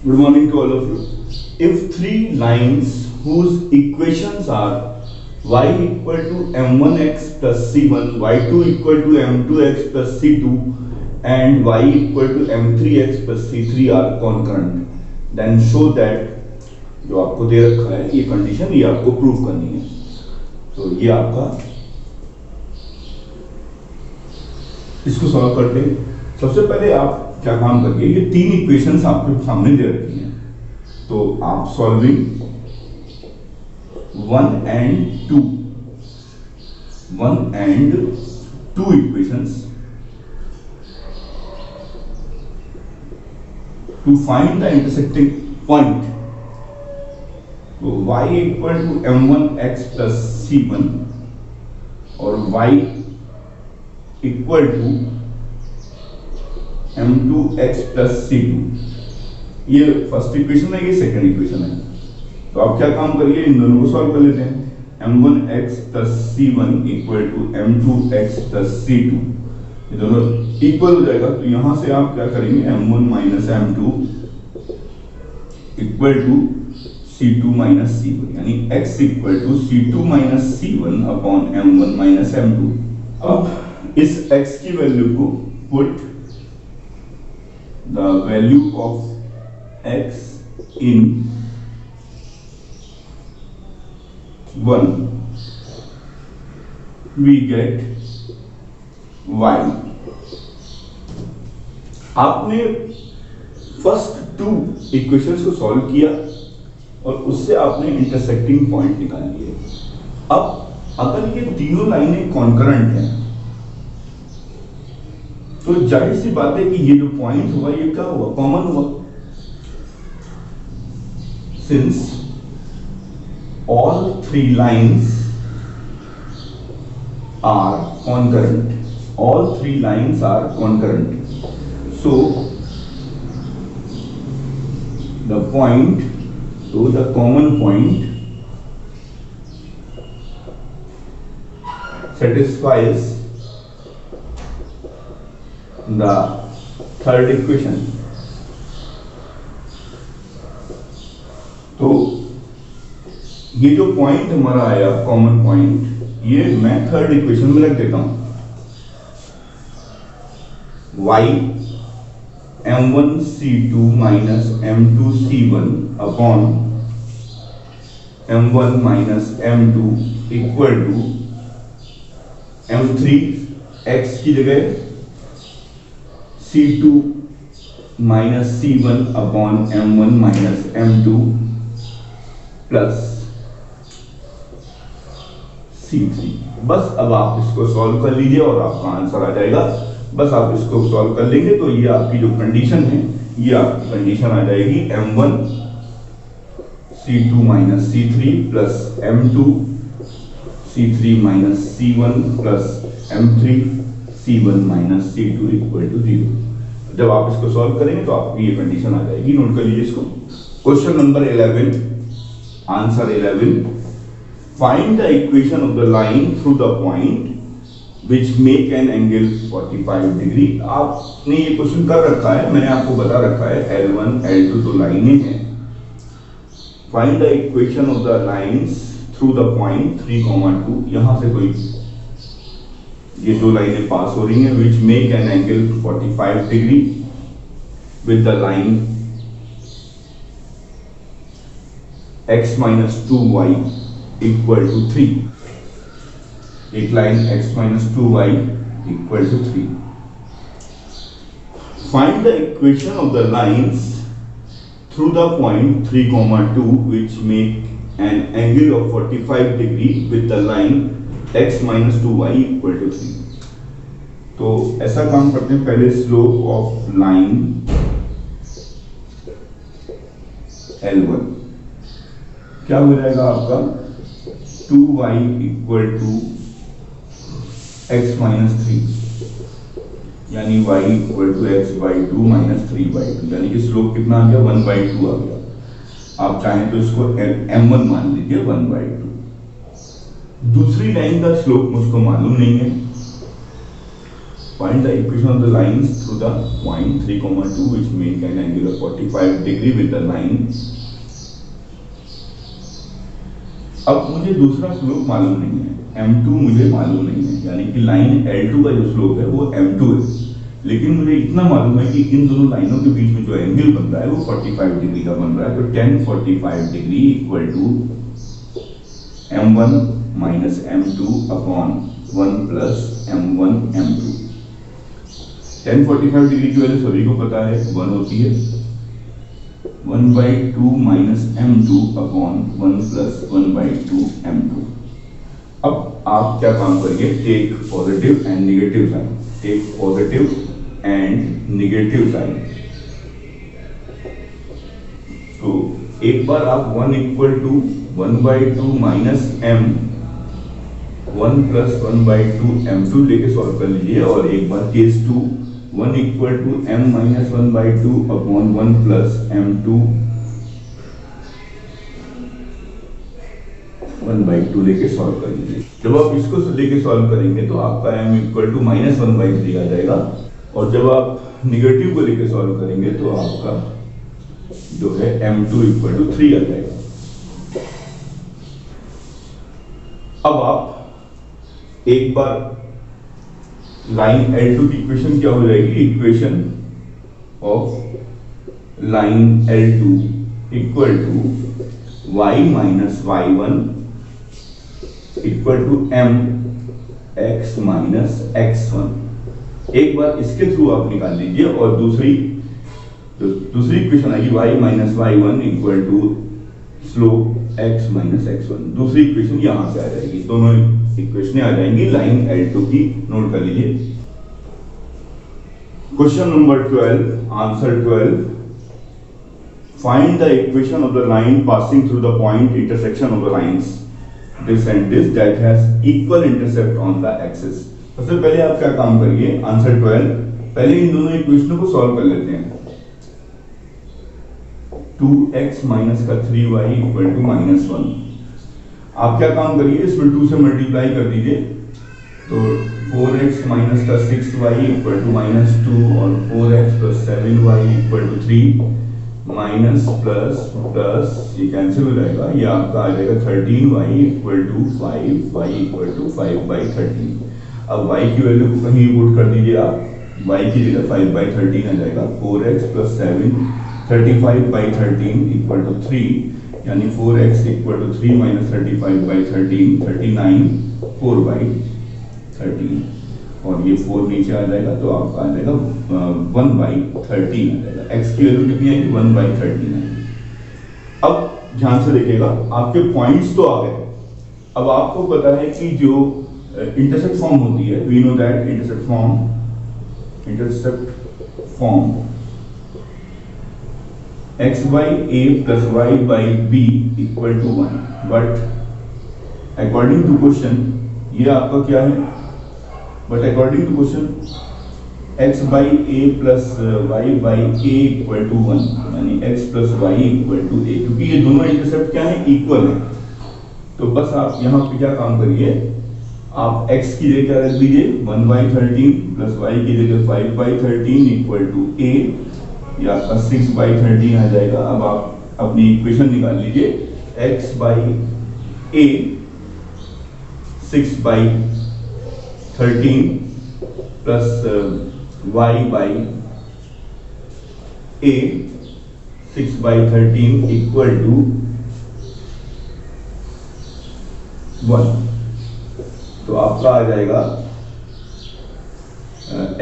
Good morning to all of you. If three lines whose equations are y equal to m1x plus c1, y2 equal to m2x plus c2 and y equal to m3x plus c3 are concurrent, then show that जो आपको दे रखा है ये condition ये आपको prove करनी है. तो ये आपका इसको सॉल्व करते हैं. सबसे पहले आप क्या काम करिए, ये तीन इक्वेशंस आपके सामने दे रखी हैं, तो आप solving 1 and 2 equations to find the intersecting point. So y equal to m1x plus c1 और y equal to m2x plus c2. ये फर्स्ट इक्वेशन है, ये सेकंड इक्वेशन है. तो आप क्या काम करिए, इन दोनों को सॉल्व कर लेते हैं. m1x plus c1 equal to m2x plus c2, ये दोनों इक्वल हो जाएगा. तो यहां से आप क्या करेंगे, m1 minus m2 equal to c2 minus c1, यानी x equal to c2 minus c1 upon m1 minus m2. अब इस x की वैल्यू को put the value of x in 1, we get y. आपने फर्स्ट टू इक्वेशंस को solve किया और उससे आपने इंटरसेक्टिंग पॉइंट निकाल लिए. अब अगर ये तीनों लाइनें कॉन्करेंट हैं तो जाहिर सी बात है कि ये जो पॉइंट हुआ ये क्या हुआ, कॉमन हुआ. Since all three lines are concurrent, all three lines are concurrent, so the common point satisfies the third equation. तो ये जो पॉइंट हमारा आया कॉमन पॉइंट, ये मैं थर्ड इक्वेशन में रख देता हूं. y m1 c2 minus m2 c1 upon m1 minus m2 equal to m3 x की जगह c2 minus c1 upon m1 minus m2 plus c3. बस अब आप इसको सॉल्व कर लीजिए और आपका आंसर आ जाएगा. बस आप इसको सॉल्व कर लेंगे तो ये आपकी जो कंडीशन है, ये आपकी कंडीशन आ जाएगी m1 c2 minus c3 plus m2 c3 minus c1 plus m3 c1 minus c2 equal to 0. जब आप इसको सॉल्व करेंगे तो आपकी ये कंडीशन आ जाएगी. नोट कर लीजिए इसको. Question number 11, answer 11. Find the equation of the line through the point which make an angle 45 degree. आपने ये क्वेश्चन कर रखा है, मैंने आपको बता रखा है L1 L2 दो लाइनें हैं. Find the equation of the lines through the point 3,2. यहां से कोई ये दो लाइनें पास हो रही हैं which make an angle 45 degree with the line x minus 2y equal to 3. एक line x minus 2y equal to 3. Find the equation of the lines through the point 3,2 which make an angle of 45 degree with the line x minus 2y equal to 3. तो ऐसा काम करते हैं, पहले slope of line L1 क्या हो जाएगा आपका 2y equal to x minus 3, यानी y equal to x by 2 minus 3 by 2, यानी कि स्लोप कितना आ गया 1 by 2 आ गया. आप चाहें तो इसको m1 मान लीजिए 1 by 2. दूसरी लाइन का स्लोप मुझको मालूम नहीं है Find the equation of the lines through the point 3, 2 which make an angle of 45 degree with the line. अब मुझे दूसरा स्लोप मालूम नहीं है, m2 मुझे मालूम नहीं है, यानी कि लाइन L2 का जो स्लोप है वो m2 है, लेकिन मुझे इतना मालूम है कि इन दोनों लाइनों के बीच में जो एंगल बन रहा है वो 45 डिग्री का बन रहा है। तो tan 45 degree equal to m1 minus m2 upon 1 plus m1 m2। tan 45 degree की वैल्यू सभी को पता है 1 होती है, 1/2 minus m2 upon 1 plus 1/2 m2। अब आप क्या काम करिए, take positive and negative sign, take positive and negative sign. तो एक बार आप 1 equal to 1/2 minus m 1 plus 1/2 m2 लेके सॉल्व कर लीजिए, और एक बार case 2 1 equal to m minus 1/2 upon 1 plus m2 1/2 लेके सॉल्व कर लीजिए। जब आप इसको लेके सॉल्व करेंगे तो आपका m इक्वल टू माइनस 1/3 आ जाएगा, और जब आप निगेटिव को लेके सॉल्व करेंगे तो आपका जो है m2 इक्वल टू 3 आ जाएगा। अब आप एक बार लाइन L2 की इक्वेशन क्या हो जाएगी, equation of line L2 equal to y minus y1 equal to m x minus x1। एक बार इसके थ्रू आप निकाल लीजिए, और दूसरी इक्वेशन आएगी y minus y1 equal to slope x minus x1। दूसरी इक्वेशन यहां से आ जाएगी, दोनों इक्वेशन आ जाएंगी लाइन L2 की, नोट कर लीजिए। Question number 12, answer 12, find the equation of the line passing through the point intersection of the lines this and this that has equal intercept on the axis. सबसे पहले आप क्या काम करिए, आंसर 12, पहले इन दोनों इक्वेशनों को सॉल्व कर लेते हैं। 2x माइनस का 3y इक्वल टू माइनस 1। आप क्या काम करिए, इसमें 2 से मल्टीप्लाई कर दीजिए, तो 4x माइनस का 6y इक्वल टू माइनस 2 और 4x plus 7y equal to 3 minus plus plus ये कैंसिल हो जाएगा, ये आपका आ जाएगा 13y equal to 5, y equal to 5/13। अब y की वैल्यू को कहीं पुट कर दीजिए आप, y की जगह 5/13 आ जाएगा, 4x प्लस 7 35/13 इक्वल टू 3, यानी 4x इक्वल टू 3 माइनस 35/13 39 4/13, और ये 4 नीचे आ जाएगा तो आपका आ जाएगा 1/13 आ जाएगा। x की वैल्यू कितनी आएगी, 1/13 आएगी। अब ध्यान से देखिएगा, आपके पॉइंट्स तो आ गए। अब आपको पता है कि जो इंटरसेप्ट फॉर्म होती है, we know that intercept form x by a plus y by b equal to 1, but according to question ये आपका क्या है, but according to question x by a plus y by a equal to 1, यानी x plus y equal to a, क्योंकि ये दोनों intercept क्या है, इक्वल है। तो बस आप यहाँ पे क्या काम करिए, आप x की जगह क्या रख दीजिए 1/13 प्लस y की जगह 5/13 इक्वल टू a, ये आपका 6/13 आ जाएगा। अब आप अपनी इक्वेशन निकाल लीजिए, x by a 6/13 plus y by a 6/13 equal to 1। तो आपका आ जाएगा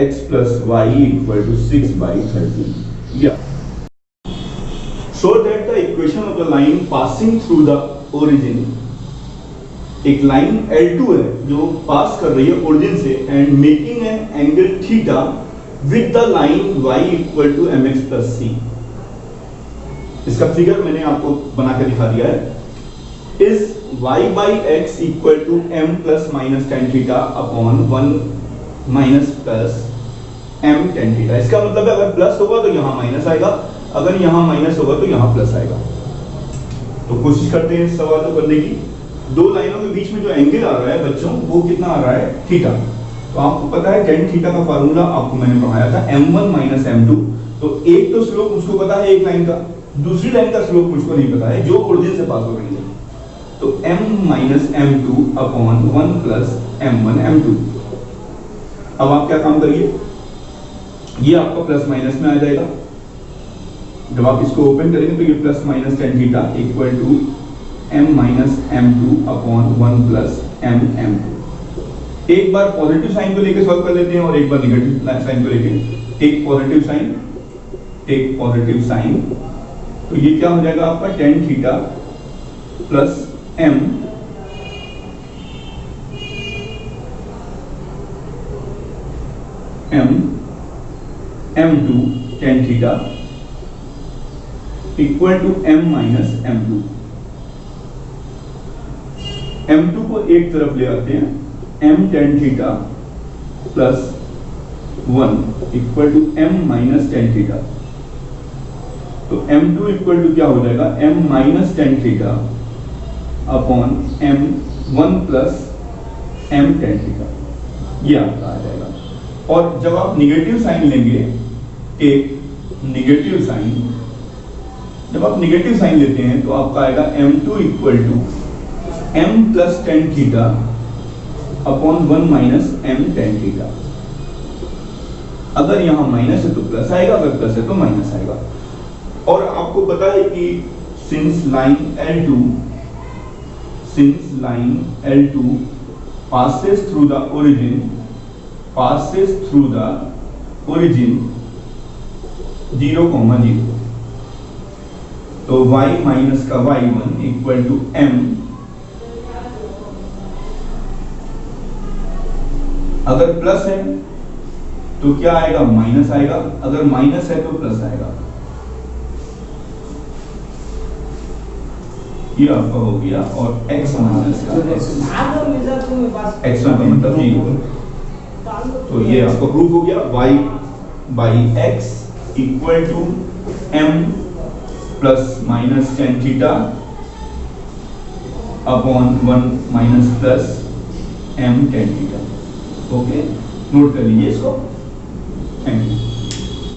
x plus y equal to 6/13. Yeah. So that the equation of the line passing through the origin, एक लाइन L2 है जो पास कर रही है ओरिजिन से and making an angle theta with the line y equal to mx plus c। इसका figure मैंने आपको बना के दिखा दिया है। Is y by x equal to m plus minus tan theta upon 1 minus plus m tan theta. इसका मतलब है अगर प्लस होगा तो यहां माइनस आएगा, अगर यहां माइनस होगा तो यहां प्लस आएगा। तो कोशिश करते हैं इस सवाल को करने की। दो लाइनों के बीच में जो एंगल आ रहा है बच्चों, वो कितना आ रहा है, थीटा। तो आपको पता है टेन थीटा का फार्मूला आपको मैंने पढ़ाया था m1 माइनस m2। तो एक तो स्लोप मुझको पता है एक लाइन का, दूसरी लाइन का स्लोप मुझको नहीं पता है जो ओरिजिन से पास हो रही है। तो m minus m2 upon 1 plus m1 m2। अब आप क्या काम करिए, ये आपका प्लस माइनस में आ जाएगा। जब आप इसको ओपन करेंगे तो ये plus minus tan theta equal to m minus m2 upon 1 plus m2। एक बार पॉजिटिव साइन को लेके सॉल्व कर लेते हैं और एक बार नेगेटिव साइन को लेके। टेक पॉजिटिव साइन, तो ये क्या हो जाएगा आपका tan theta plus m m2 tan theta equal to m minus m2। m2 को एक तरफ ले आते हैं, m tan theta plus 1 equal to m minus tan theta. तो m2 इक्वल टू क्या हो जाएगा m minus tan theta upon m1 plus m tan theta, ये आपका आ जाएगा। और जब आप निगेटिव साइन लेंगे, एक निगेटिव साइन, जब आप निगेटिव साइन लेते हैं तो आपका आएगा m2 equal to m plus tan theta upon 1 minus m tan theta. अगर यहां माइनस है तो प्लस आएगा, अगर प्लस है तो माइनस आएगा। और आपको पता है कि since line L2 passes through the origin 0, 0, तो y माइनस का y1 इक्वल टू m। अगर प्लस है तो क्या आएगा, माइनस आएगा, अगर माइनस है तो प्लस आएगा। ये आपका हो गया। और x माइनस का x1 का मतलब 0, तो ये आपका प्रूफ हो गया। y by x equal to m plus minus tan theta upon 1 minus plus m tan theta. Okay, note कर लीजिए इसको। Thank you.